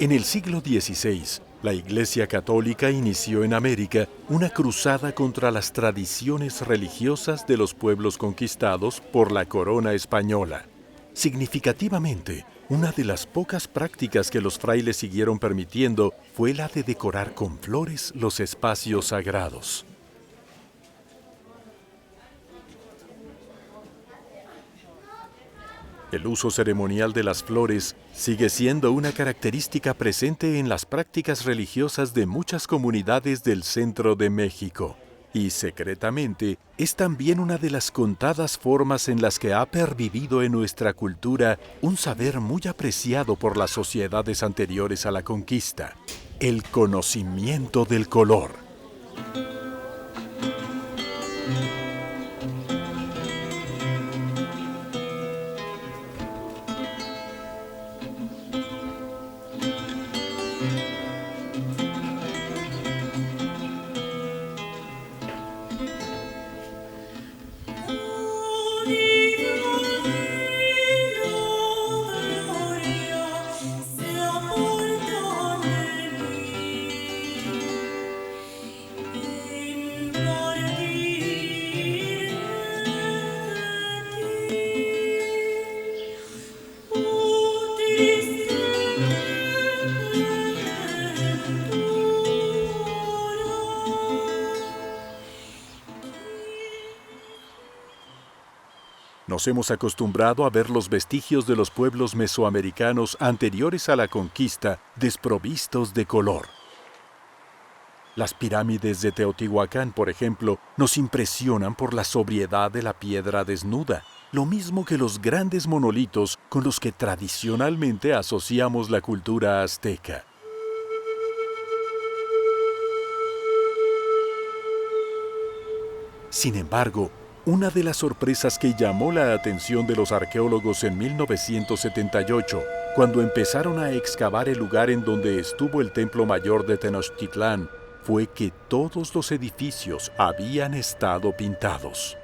En el siglo XVI, la Iglesia Católica inició en América una cruzada contra las tradiciones religiosas de los pueblos conquistados por la corona española. Significativamente, una de las pocas prácticas que los frailes siguieron permitiendo fue la de decorar con flores los espacios sagrados. El uso ceremonial de las flores sigue siendo una característica presente en las prácticas religiosas de muchas comunidades del centro de México, y secretamente es también una de las contadas formas en las que ha pervivido en nuestra cultura un saber muy apreciado por las sociedades anteriores a la conquista: el conocimiento del color. Nos hemos acostumbrado a ver los vestigios de los pueblos mesoamericanos anteriores a la conquista desprovistos de color. Las pirámides de Teotihuacán, por ejemplo, nos impresionan por la sobriedad de la piedra desnuda, lo mismo que los grandes monolitos con los que tradicionalmente asociamos la cultura azteca. Sin embargo, una de las sorpresas que llamó la atención de los arqueólogos en 1978, cuando empezaron a excavar el lugar en donde estuvo el Templo Mayor de Tenochtitlán, fue que todos los edificios habían estado pintados.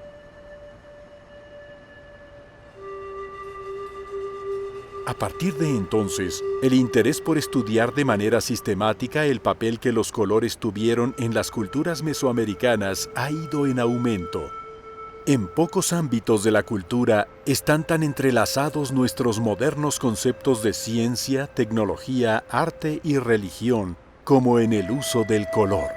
A partir de entonces, el interés por estudiar de manera sistemática el papel que los colores tuvieron en las culturas mesoamericanas ha ido en aumento. En pocos ámbitos de la cultura están tan entrelazados nuestros modernos conceptos de ciencia, tecnología, arte y religión como en el uso del color.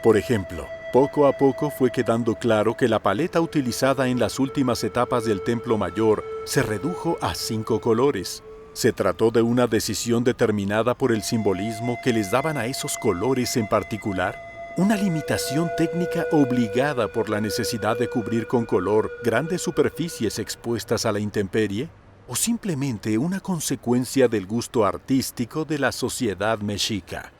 Por ejemplo, poco a poco fue quedando claro que la paleta utilizada en las últimas etapas del Templo Mayor se redujo a 5 colores. Se trató de una decisión determinada por el simbolismo que les daban a esos colores en particular, una limitación técnica obligada por la necesidad de cubrir con color grandes superficies expuestas a la intemperie, o simplemente una consecuencia del gusto artístico de la sociedad mexica.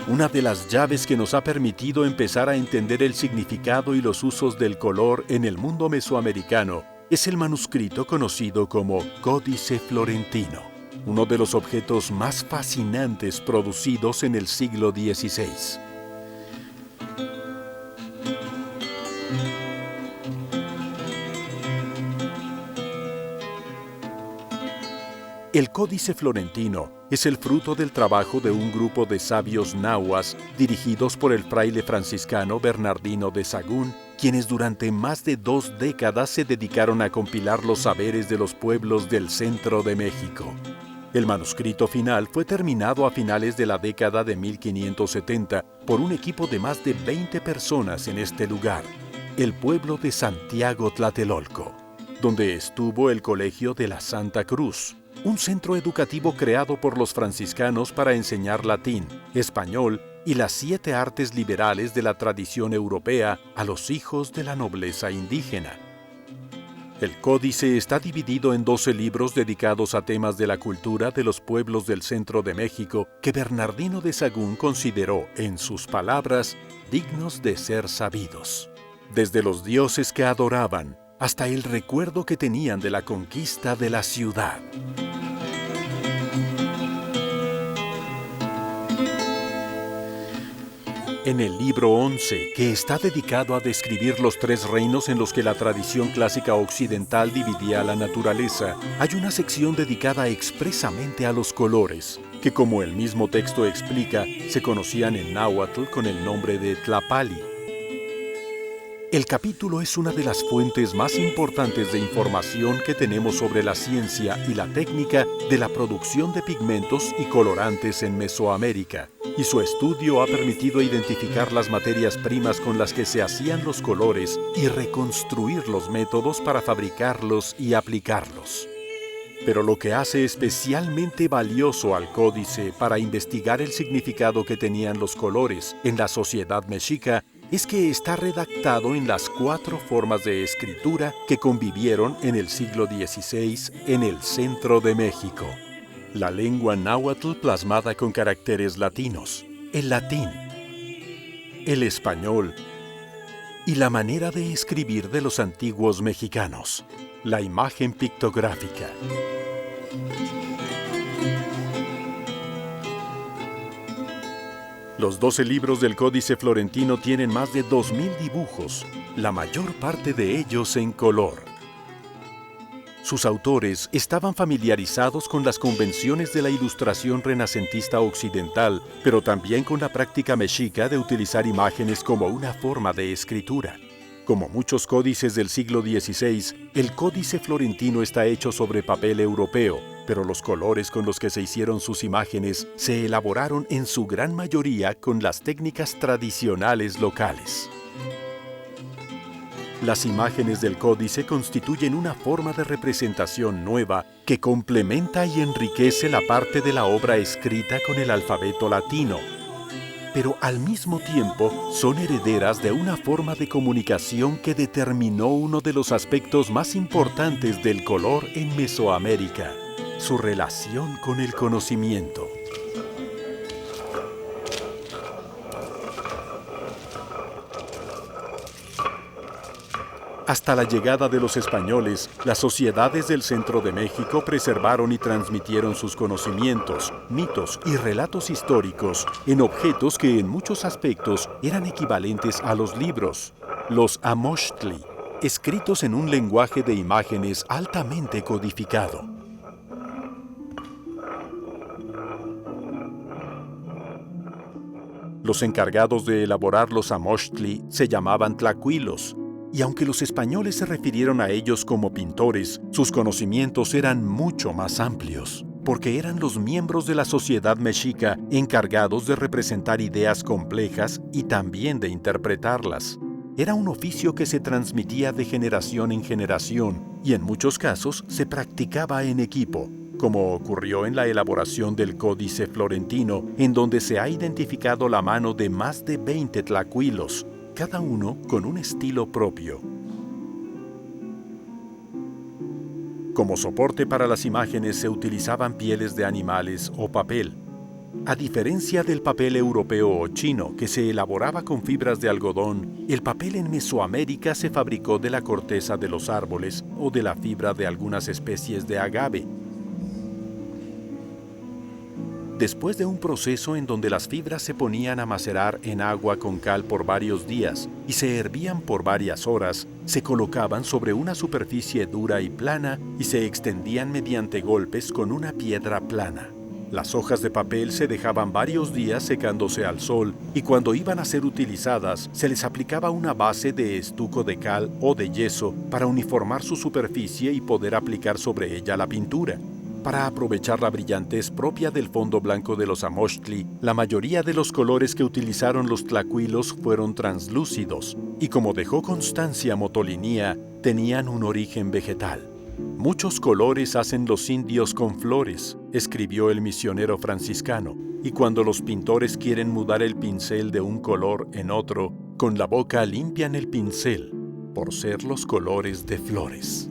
Una de las llaves que nos ha permitido empezar a entender el significado y los usos del color en el mundo mesoamericano es el manuscrito conocido como Códice Florentino, uno de los objetos más fascinantes producidos en el siglo XVI. El Códice Florentino es el fruto del trabajo de un grupo de sabios nahuas dirigidos por el fraile franciscano Bernardino de Sahagún, quienes durante más de 2 décadas se dedicaron a compilar los saberes de los pueblos del centro de México. El manuscrito final fue terminado a finales de la década de 1570 por un equipo de más de 20 personas en este lugar, el pueblo de Santiago Tlatelolco, donde estuvo el Colegio de la Santa Cruz, un centro educativo creado por los franciscanos para enseñar latín, español y las 7 artes liberales de la tradición europea a los hijos de la nobleza indígena. El códice está dividido en 12 libros dedicados a temas de la cultura de los pueblos del centro de México que Bernardino de Sahagún consideró, en sus palabras, dignos de ser sabidos. Desde los dioses que adoraban hasta el recuerdo que tenían de la conquista de la ciudad. En el libro 11, que está dedicado a describir los 3 reinos en los que la tradición clásica occidental dividía la naturaleza, hay una sección dedicada expresamente a los colores, que como el mismo texto explica, se conocían en náhuatl con el nombre de tlapali. El capítulo es una de las fuentes más importantes de información que tenemos sobre la ciencia y la técnica de la producción de pigmentos y colorantes en Mesoamérica, y su estudio ha permitido identificar las materias primas con las que se hacían los colores y reconstruir los métodos para fabricarlos y aplicarlos. Pero lo que hace especialmente valioso al códice para investigar el significado que tenían los colores en la sociedad mexica es que está redactado en las 4 formas de escritura que convivieron en el siglo XVI en el centro de México. La lengua náhuatl plasmada con caracteres latinos, el latín, el español y la manera de escribir de los antiguos mexicanos, la imagen pictográfica. Los 12 libros del Códice Florentino tienen más de 2000 dibujos, la mayor parte de ellos en color. Sus autores estaban familiarizados con las convenciones de la ilustración renacentista occidental, pero también con la práctica mexica de utilizar imágenes como una forma de escritura. Como muchos códices del siglo XVI, el Códice Florentino está hecho sobre papel europeo, pero los colores con los que se hicieron sus imágenes se elaboraron en su gran mayoría con las técnicas tradicionales locales. Las imágenes del códice constituyen una forma de representación nueva que complementa y enriquece la parte de la obra escrita con el alfabeto latino, pero al mismo tiempo son herederas de una forma de comunicación que determinó uno de los aspectos más importantes del color en Mesoamérica: su relación con el conocimiento. Hasta la llegada de los españoles, las sociedades del centro de México preservaron y transmitieron sus conocimientos, mitos y relatos históricos en objetos que en muchos aspectos eran equivalentes a los libros, los amochtli, escritos en un lenguaje de imágenes altamente codificado. Los encargados de elaborar los amochtli se llamaban tlacuilos, y aunque los españoles se refirieron a ellos como pintores, sus conocimientos eran mucho más amplios, porque eran los miembros de la sociedad mexica encargados de representar ideas complejas y también de interpretarlas. Era un oficio que se transmitía de generación en generación y en muchos casos se practicaba en equipo, como ocurrió en la elaboración del Códice Florentino, en donde se ha identificado la mano de más de 20 tlacuilos, cada uno con un estilo propio. Como soporte para las imágenes se utilizaban pieles de animales o papel. A diferencia del papel europeo o chino, que se elaboraba con fibras de algodón, el papel en Mesoamérica se fabricó de la corteza de los árboles o de la fibra de algunas especies de agave. Después de un proceso en donde las fibras se ponían a macerar en agua con cal por varios días y se hervían por varias horas, se colocaban sobre una superficie dura y plana y se extendían mediante golpes con una piedra plana. Las hojas de papel se dejaban varios días secándose al sol y cuando iban a ser utilizadas se les aplicaba una base de estuco de cal o de yeso para uniformar su superficie y poder aplicar sobre ella la pintura. Para aprovechar la brillantez propia del fondo blanco de los amochtli, la mayoría de los colores que utilizaron los tlacuilos fueron translúcidos y, como dejó constancia Motolinía, tenían un origen vegetal. Muchos colores hacen los indios con flores, escribió el misionero franciscano, y cuando los pintores quieren mudar el pincel de un color en otro, con la boca limpian el pincel, por ser los colores de flores.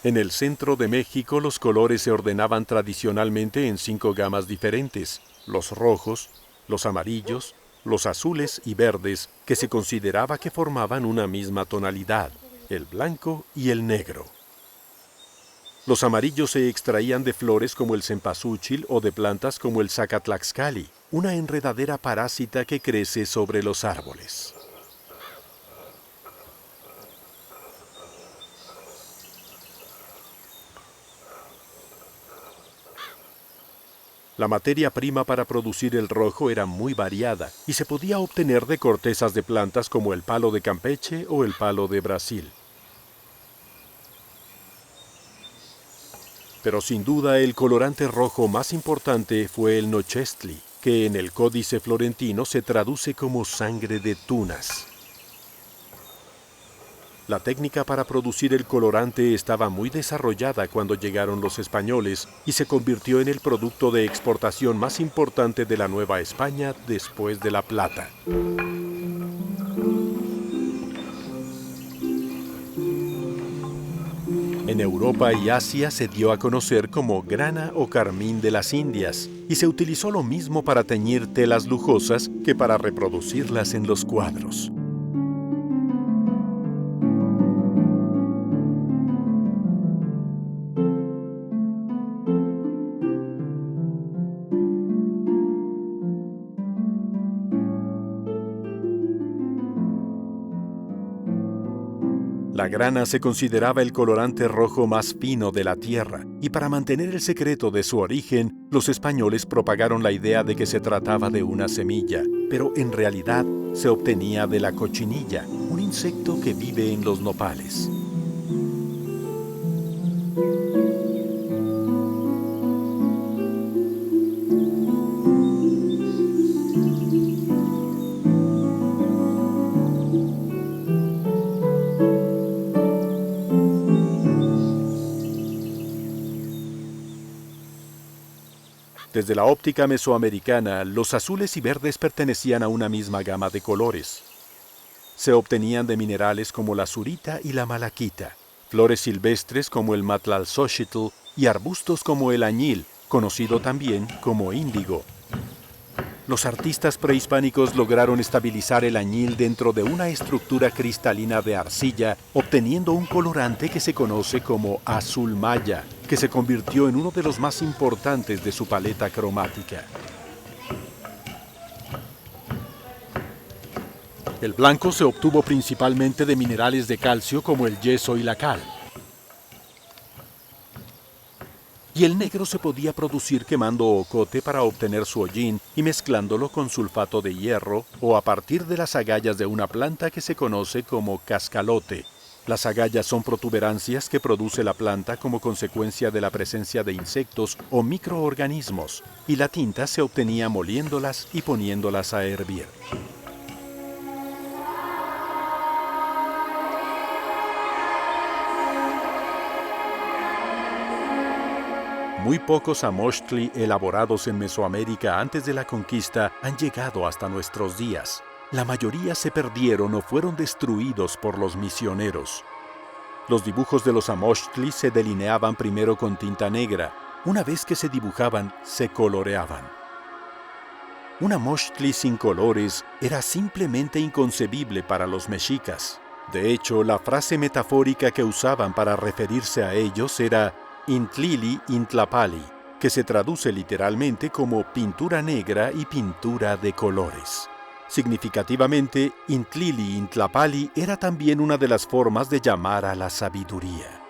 En el centro de México los colores se ordenaban tradicionalmente en 5 gamas diferentes: los rojos, los amarillos, los azules y verdes, que se consideraba que formaban una misma tonalidad, el blanco y el negro. Los amarillos se extraían de flores como el cempasúchil o de plantas como el zacatlaxcali, una enredadera parásita que crece sobre los árboles. La materia prima para producir el rojo era muy variada y se podía obtener de cortezas de plantas como el palo de Campeche o el palo de Brasil. Pero sin duda el colorante rojo más importante fue el nochestli, que en el Códice Florentino se traduce como sangre de tunas. La técnica para producir el colorante estaba muy desarrollada cuando llegaron los españoles y se convirtió en el producto de exportación más importante de la Nueva España después de la plata. En Europa y Asia se dio a conocer como grana o carmín de las Indias y se utilizó lo mismo para teñir telas lujosas que para reproducirlas en los cuadros. La grana se consideraba el colorante rojo más fino de la tierra, y para mantener el secreto de su origen, los españoles propagaron la idea de que se trataba de una semilla, pero en realidad se obtenía de la cochinilla, un insecto que vive en los nopales. Desde la óptica mesoamericana, los azules y verdes pertenecían a una misma gama de colores. Se obtenían de minerales como la zurita y la malaquita, flores silvestres como el matlalxóxitl y arbustos como el añil, conocido también como índigo. Los artistas prehispánicos lograron estabilizar el añil dentro de una estructura cristalina de arcilla, obteniendo un colorante que se conoce como azul maya, que se convirtió en uno de los más importantes de su paleta cromática. El blanco se obtuvo principalmente de minerales de calcio como el yeso y la cal. Y el negro se podía producir quemando ocote para obtener su hollín y mezclándolo con sulfato de hierro o a partir de las agallas de una planta que se conoce como cascalote. Las agallas son protuberancias que produce la planta como consecuencia de la presencia de insectos o microorganismos, y la tinta se obtenía moliéndolas y poniéndolas a hervir. Muy pocos amoxtli elaborados en Mesoamérica antes de la conquista han llegado hasta nuestros días. La mayoría se perdieron o fueron destruidos por los misioneros. Los dibujos de los amoxtli se delineaban primero con tinta negra. Una vez que se dibujaban, se coloreaban. Un amoxtli sin colores era simplemente inconcebible para los mexicas. De hecho, la frase metafórica que usaban para referirse a ellos era Intlili Intlapali, que se traduce literalmente como pintura negra y pintura de colores. Significativamente, Intlili Intlapali era también una de las formas de llamar a la sabiduría.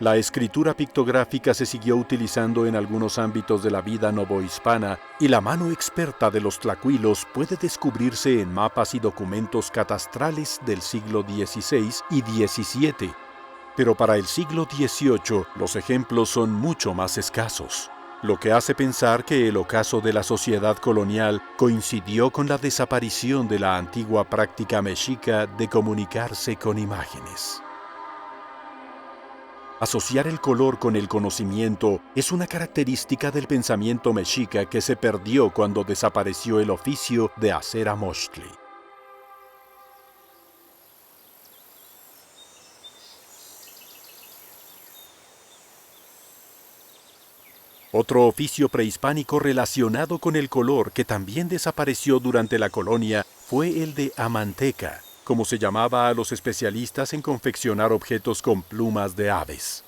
La escritura pictográfica se siguió utilizando en algunos ámbitos de la vida novohispana y la mano experta de los tlacuilos puede descubrirse en mapas y documentos catastrales del siglo XVI y XVII. Pero para el siglo XVIII los ejemplos son mucho más escasos, lo que hace pensar que el ocaso de la sociedad colonial coincidió con la desaparición de la antigua práctica mexica de comunicarse con imágenes. Asociar el color con el conocimiento es una característica del pensamiento mexica que se perdió cuando desapareció el oficio de hacer amoxtli. Otro oficio prehispánico relacionado con el color que también desapareció durante la colonia fue el de amanteca, como se llamaba a los especialistas en confeccionar objetos con plumas de aves.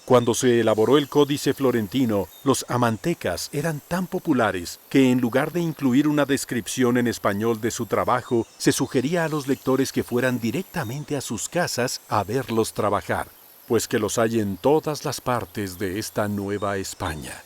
Cuando se elaboró el Códice Florentino, los amantecas eran tan populares que en lugar de incluir una descripción en español de su trabajo, se sugería a los lectores que fueran directamente a sus casas a verlos trabajar. pues que los hay en todas las partes de esta Nueva España.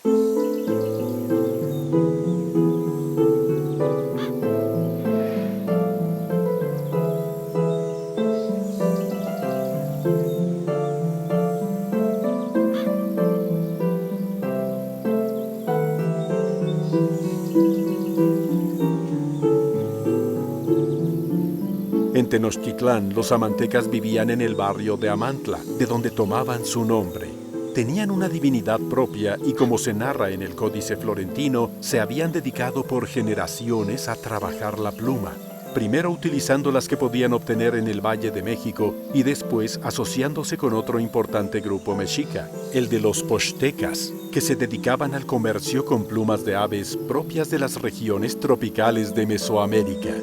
En Tenochtitlán, los amantecas vivían en el barrio de Amantla, de donde tomaban su nombre. Tenían una divinidad propia y, como se narra en el Códice Florentino, se habían dedicado por generaciones a trabajar la pluma, primero utilizando las que podían obtener en el Valle de México y después asociándose con otro importante grupo mexica, el de los Pochtecas, que se dedicaban al comercio con plumas de aves propias de las regiones tropicales de Mesoamérica.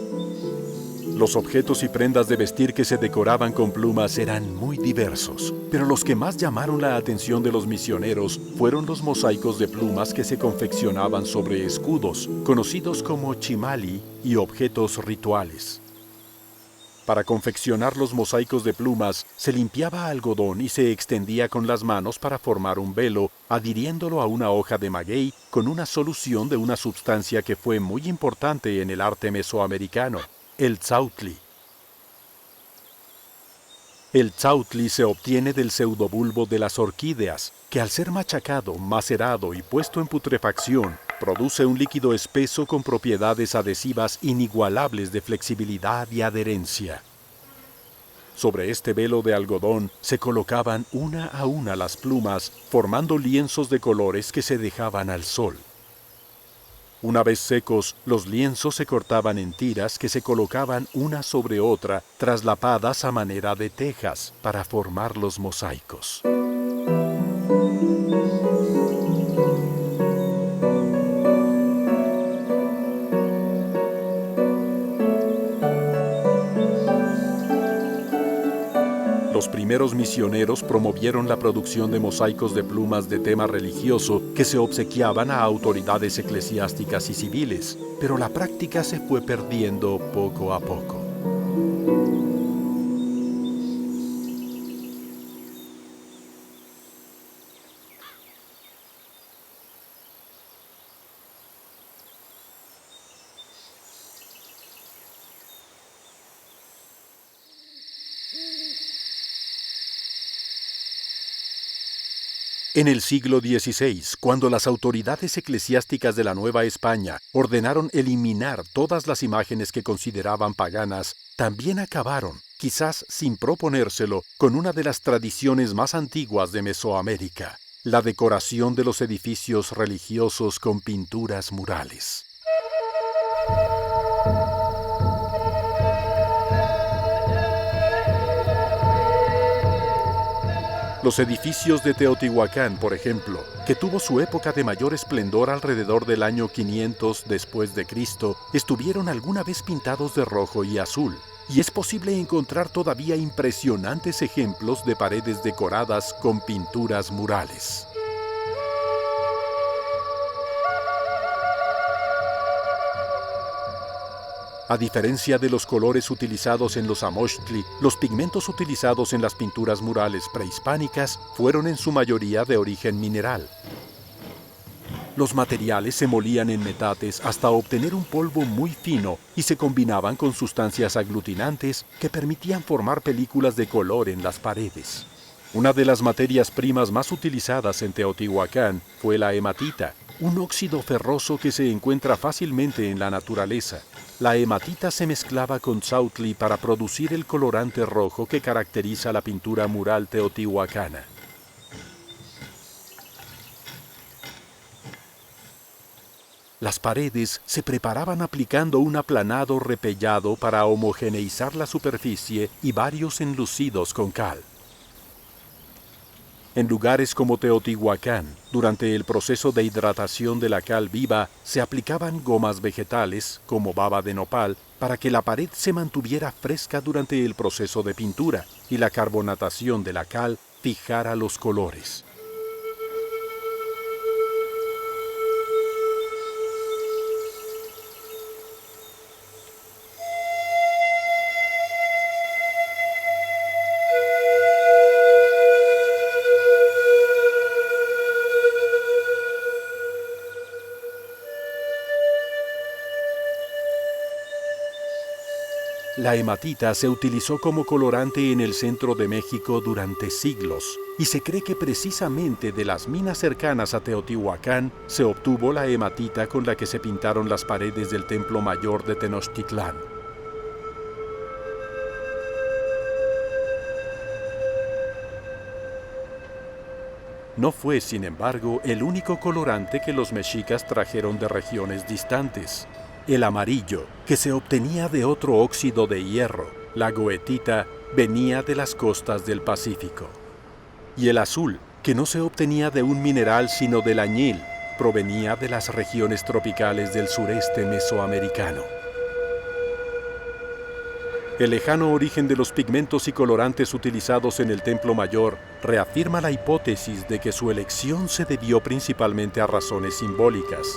Los objetos y prendas de vestir que se decoraban con plumas eran muy diversos, pero los que más llamaron la atención de los misioneros fueron los mosaicos de plumas que se confeccionaban sobre escudos, conocidos como chimali, y objetos rituales. Para confeccionar los mosaicos de plumas, se limpiaba algodón y se extendía con las manos para formar un velo, adhiriéndolo a una hoja de maguey con una solución de una sustancia que fue muy importante en el arte mesoamericano: el tzautli. El tzautli se obtiene del pseudobulbo de las orquídeas, que al ser machacado, macerado y puesto en putrefacción, produce un líquido espeso con propiedades adhesivas inigualables de flexibilidad y adherencia. Sobre este velo de algodón se colocaban una a una las plumas, formando lienzos de colores que se dejaban al sol. Una vez secos, los lienzos se cortaban en tiras que se colocaban una sobre otra, traslapadas a manera de tejas, para formar los mosaicos. Los primeros misioneros promovieron la producción de mosaicos de plumas de tema religioso que se obsequiaban a autoridades eclesiásticas y civiles, pero la práctica se fue perdiendo poco a poco. En el siglo XVI, cuando las autoridades eclesiásticas de la Nueva España ordenaron eliminar todas las imágenes que consideraban paganas, también acabaron, quizás sin proponérselo, con una de las tradiciones más antiguas de Mesoamérica: la decoración de los edificios religiosos con pinturas murales. Los edificios de Teotihuacán, por ejemplo, que tuvo su época de mayor esplendor alrededor del año 500 después de Cristo, estuvieron alguna vez pintados de rojo y azul, y es posible encontrar todavía impresionantes ejemplos de paredes decoradas con pinturas murales. A diferencia de los colores utilizados en los amochtli, los pigmentos utilizados en las pinturas murales prehispánicas fueron en su mayoría de origen mineral. Los materiales se molían en metates hasta obtener un polvo muy fino y se combinaban con sustancias aglutinantes que permitían formar películas de color en las paredes. Una de las materias primas más utilizadas en Teotihuacán fue la hematita, un óxido ferroso que se encuentra fácilmente en la naturaleza. La hematita se mezclaba con tzautli para producir el colorante rojo que caracteriza la pintura mural teotihuacana. Las paredes se preparaban aplicando un aplanado repellado para homogeneizar la superficie y varios enlucidos con cal. En lugares como Teotihuacán, durante el proceso de hidratación de la cal viva, se aplicaban gomas vegetales, como baba de nopal, para que la pared se mantuviera fresca durante el proceso de pintura, y la carbonatación de la cal fijara los colores. La hematita se utilizó como colorante en el centro de México durante siglos, y se cree que precisamente de las minas cercanas a Teotihuacán se obtuvo la hematita con la que se pintaron las paredes del Templo Mayor de Tenochtitlán. No fue, sin embargo, el único colorante que los mexicas trajeron de regiones distantes. El amarillo, que se obtenía de otro óxido de hierro, la goethita, venía de las costas del Pacífico. Y el azul, que no se obtenía de un mineral sino del añil, provenía de las regiones tropicales del sureste mesoamericano. El lejano origen de los pigmentos y colorantes utilizados en el Templo Mayor reafirma la hipótesis de que su elección se debió principalmente a razones simbólicas.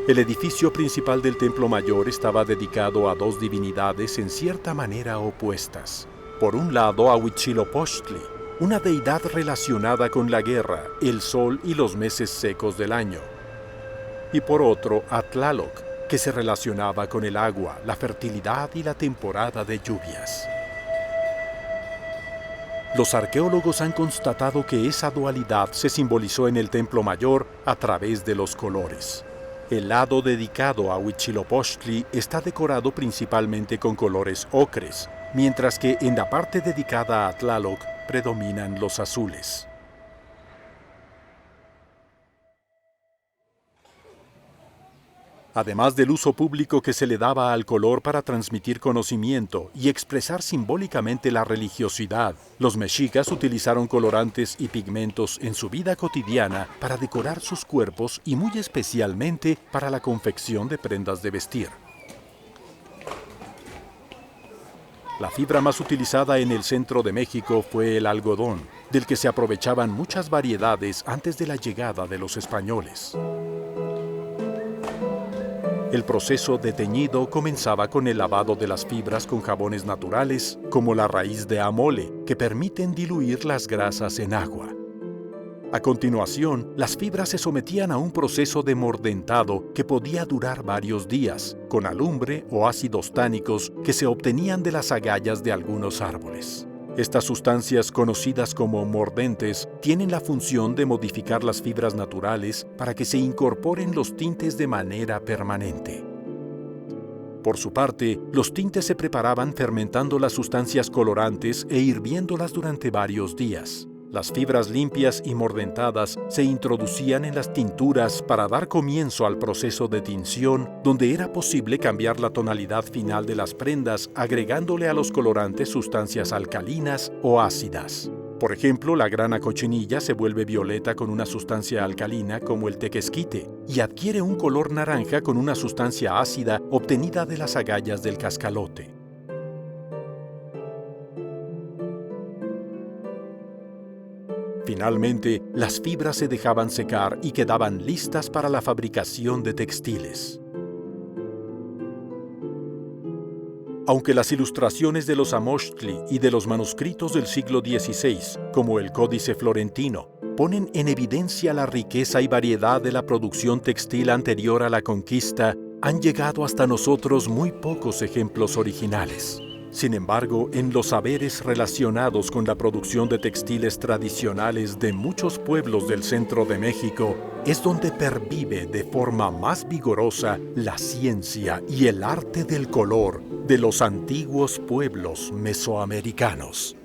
El edificio principal del Templo Mayor estaba dedicado a dos divinidades en cierta manera opuestas. Por un lado, a Huitzilopochtli, una deidad relacionada con la guerra, el sol y los meses secos del año. Y por otro, a Tlaloc, que se relacionaba con el agua, la fertilidad y la temporada de lluvias. Los arqueólogos han constatado que esa dualidad se simbolizó en el Templo Mayor a través de los colores. El lado dedicado a Huitzilopochtli está decorado principalmente con colores ocres, mientras que en la parte dedicada a Tlaloc predominan los azules. Además del uso público que se le daba al color para transmitir conocimiento y expresar simbólicamente la religiosidad, los mexicas utilizaron colorantes y pigmentos en su vida cotidiana para decorar sus cuerpos y muy especialmente para la confección de prendas de vestir. La fibra más utilizada en el centro de México fue el algodón, del que se aprovechaban muchas variedades antes de la llegada de los españoles. El proceso de teñido comenzaba con el lavado de las fibras con jabones naturales, como la raíz de amole, que permiten diluir las grasas en agua. A continuación, las fibras se sometían a un proceso de mordentado que podía durar varios días, con alumbre o ácidos tánicos que se obtenían de las agallas de algunos árboles. Estas sustancias, conocidas como mordentes, tienen la función de modificar las fibras naturales para que se incorporen los tintes de manera permanente. Por su parte, los tintes se preparaban fermentando las sustancias colorantes e hirviéndolas durante varios días. Las fibras limpias y mordentadas se introducían en las tinturas para dar comienzo al proceso de tinción, donde era posible cambiar la tonalidad final de las prendas agregándole a los colorantes sustancias alcalinas o ácidas. Por ejemplo, la grana cochinilla se vuelve violeta con una sustancia alcalina como el tequesquite y adquiere un color naranja con una sustancia ácida obtenida de las agallas del cascalote. Finalmente, las fibras se dejaban secar y quedaban listas para la fabricación de textiles. Aunque las ilustraciones de los Amóchtli y de los manuscritos del siglo XVI, como el Códice Florentino, ponen en evidencia la riqueza y variedad de la producción textil anterior a la conquista, han llegado hasta nosotros muy pocos ejemplos originales. Sin embargo, en los saberes relacionados con la producción de textiles tradicionales de muchos pueblos del centro de México, es donde pervive de forma más vigorosa la ciencia y el arte del color de los antiguos pueblos mesoamericanos.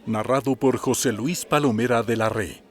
Narrado por José Luis Palomera de la Re.